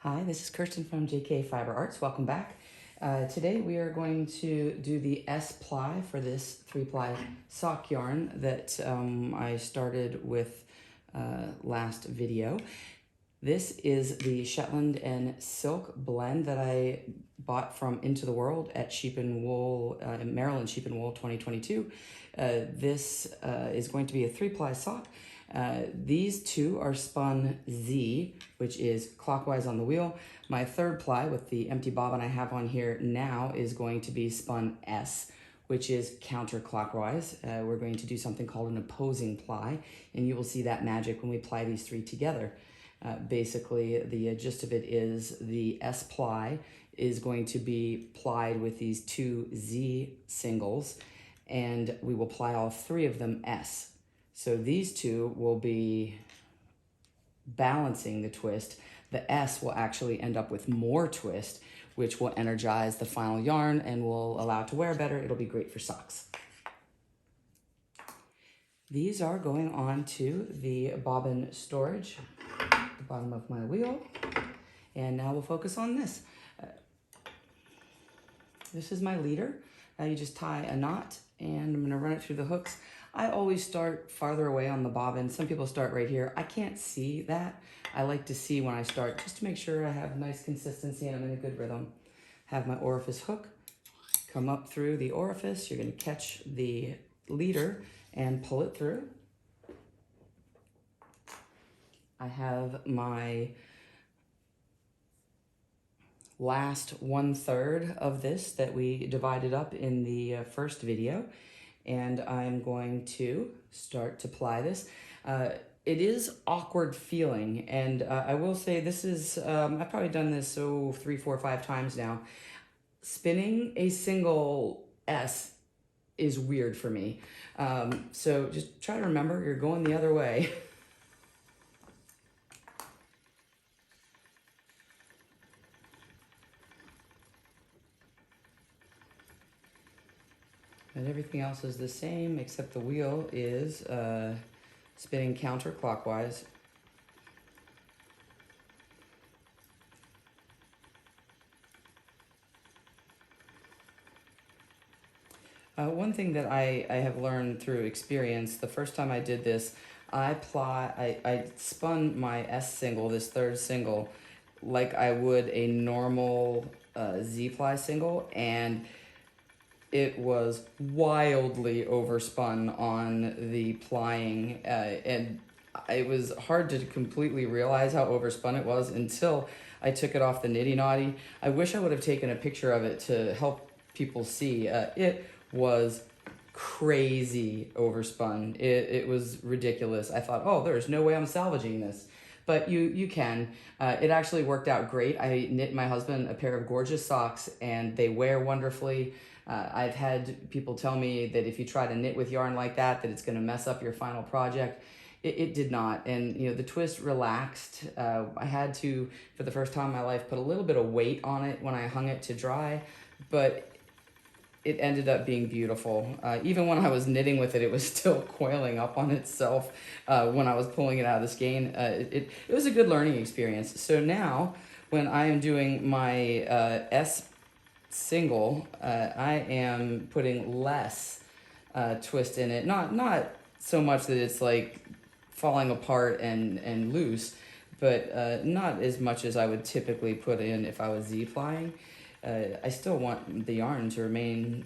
Hi, this is Kirsten from JK Fiber Arts. Welcome back. Today we are going to do the S-ply for this 3-ply sock yarn that I started with last video. This is the Shetland and Silk blend that I bought from Into the World at Sheep and Wool, Maryland Sheep and Wool 2022. This is going to be a 3-ply sock. These two are spun Z, which is clockwise on the wheel. My 3rd ply with the empty bobbin I have on here now is going to be spun S, which is counterclockwise. We're going to do something called an opposing ply, and you will see that magic when we ply these 3 together. Basically, the gist of it is the S ply is going to be plied with these 2 Z singles, and we will ply all 3 of them S. So these 2 will be balancing the twist. The S will actually end up with more twist, which will energize the final yarn and will allow it to wear better. It'll be great for socks. These are going on to the bobbin storage, the bottom of my wheel. And now we'll focus on this. This is my leader. You just tie a knot and I'm gonna run it through the hooks. I always start farther away on the bobbin. Some people start right here. I can't see that. I like to see when I start just to make sure I have nice consistency and I'm in a good rhythm. Have my orifice hook, come up through the orifice. You're gonna catch the leader and pull it through. I have my last 1/3 of this that we divided up in the first video, and I'm going to start to ply this. It is awkward feeling, and I will say this is, I've probably done this 3, 4, 5 times now. Spinning a single S is weird for me. So just try to remember you're going the other way. And everything else is the same except the wheel is spinning counterclockwise. One thing that I have learned through experience, the first time I did this, I spun my S single, this 3rd single, like I would a normal Z-ply single, and it was wildly overspun on the plying, and it was hard to completely realize how overspun it was until I took it off the Nitty Naughty. I wish I would have taken a picture of it to help people see. It was crazy overspun. It was ridiculous. I thought, oh, there's no way I'm salvaging this. But you can. It actually worked out great. I knit my husband a pair of gorgeous socks and they wear wonderfully. I've had people tell me that if you try to knit with yarn like that it's going to mess up your final project. It did not, and you know the twist relaxed. I had to, for the first time in my life, put a little bit of weight on it when I hung it to dry, but it ended up being beautiful. Even when I was knitting with it, it was still coiling up on itself when I was pulling it out of the skein. It was a good learning experience. So now, when I am doing my S single, I am putting less twist in it. Not so much that it's like falling apart and loose, but not as much as I would typically put in if I was Z-plying. I still want the yarn to remain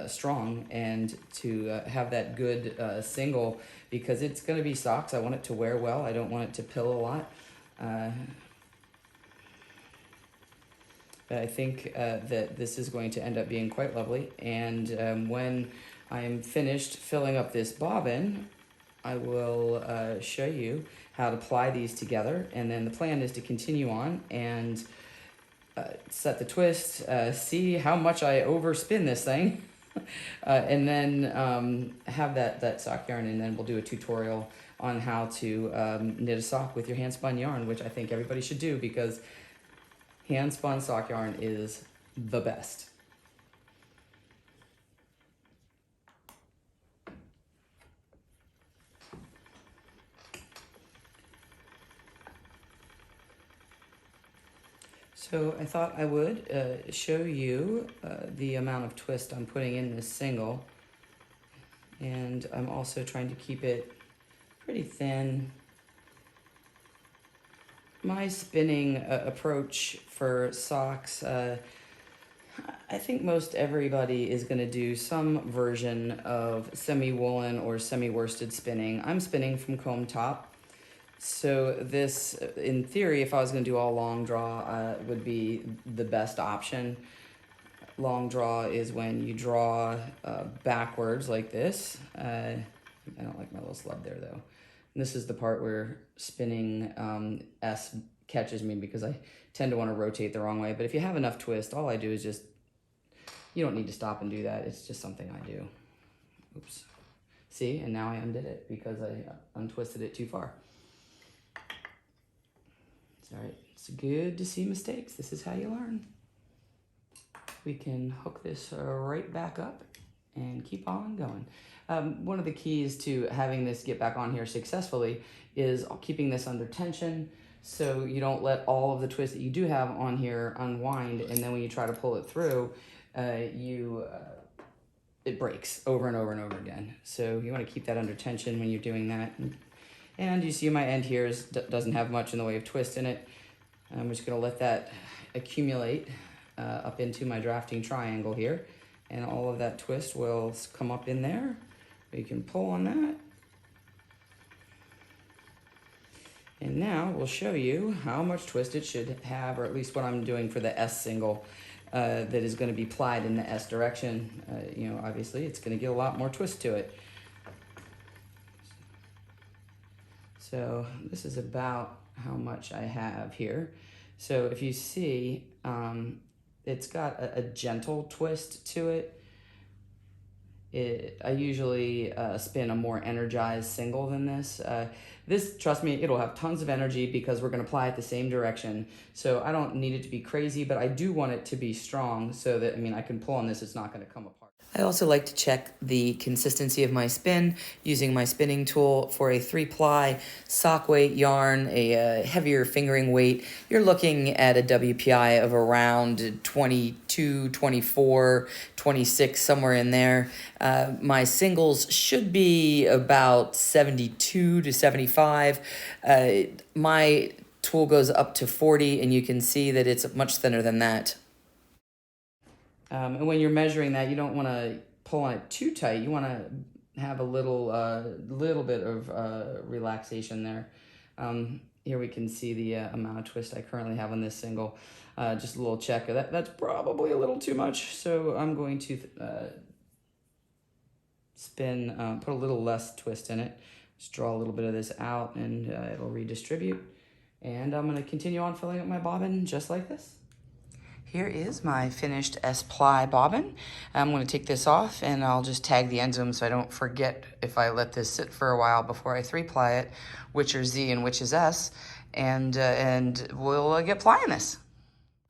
strong and to have that good single because it's going to be socks. I want it to wear well. I don't want it to pill a lot. I think that this is going to end up being quite lovely, and when I'm finished filling up this bobbin, I will show you how to ply these together, and then the plan is to continue on and set the twist, see how much I overspin this thing, and then have that sock yarn, and then we'll do a tutorial on how to knit a sock with your hand spun yarn, which I think everybody should do because hand spun sock yarn is the best. So I thought I would show you the amount of twist I'm putting in this single. And I'm also trying to keep it pretty thin. My spinning approach for socks, I think most everybody is going to do some version of semi-woolen or semi-worsted spinning. I'm spinning from comb top. So this, in theory, if I was going to do all long draw, would be the best option. Long draw is when you draw backwards like this. I don't like my little slub there though. And this is the part where spinning S catches me because I tend to want to rotate the wrong way. But if you have enough twist, all I do is just, you don't need to stop and do that. It's just something I do. Oops. See, and now I undid it because I untwisted it too far. It's all right. It's good to see mistakes. This is how you learn. We can hook this right back up and keep on going. One of the keys to having this get back on here successfully is keeping this under tension so you don't let all of the twist that you do have on here unwind, and then when you try to pull it through, it breaks over and over and over again. So you want to keep that under tension when you're doing that. And you see my end here doesn't have much in the way of twist in it. I'm just going to let that accumulate up into my drafting triangle here, and all of that twist will come up in there. We can pull on that. And now we'll show you how much twist it should have, or at least what I'm doing for the S single that is going to be plied in the S direction. You know, obviously it's going to get a lot more twist to it. So this is about how much I have here. So if you see, it's got a gentle twist to it. I usually spin a more energized single than this. This, trust me, it'll have tons of energy because we're going to apply it the same direction. So I don't need it to be crazy, but I do want it to be strong so that, I mean, I can pull on this, it's not going to come apart. I also like to check the consistency of my spin using my spinning tool for a 3-ply sock weight yarn, a heavier fingering weight. You're looking at a WPI of around 22, 24, 26, somewhere in there. My singles should be about 72 to 75. My tool goes up to 40, and you can see that it's much thinner than that. And when you're measuring that, you don't want to pull on it too tight. You want to have a little bit of relaxation there. Here we can see the amount of twist I currently have on this single. Just a little check. That's probably a little too much, so I'm going to spin, put a little less twist in it. Just draw a little bit of this out, and it'll redistribute. And I'm going to continue on filling up my bobbin just like this. Here is my finished S-ply bobbin. I'm going to take this off, and I'll just tag the ends of them so I don't forget, if I let this sit for a while before I 3-ply it, which are Z and which is S, and we'll get plying this.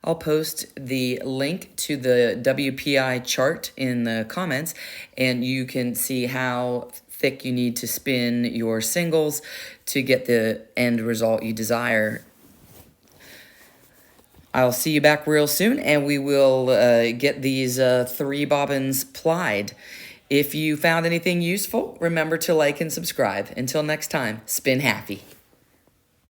I'll post the link to the WPI chart in the comments, and you can see how thick you need to spin your singles to get the end result you desire. I'll see you back real soon, and we will get these 3 bobbins plied. If you found anything useful, remember to like and subscribe. Until next time, spin happy.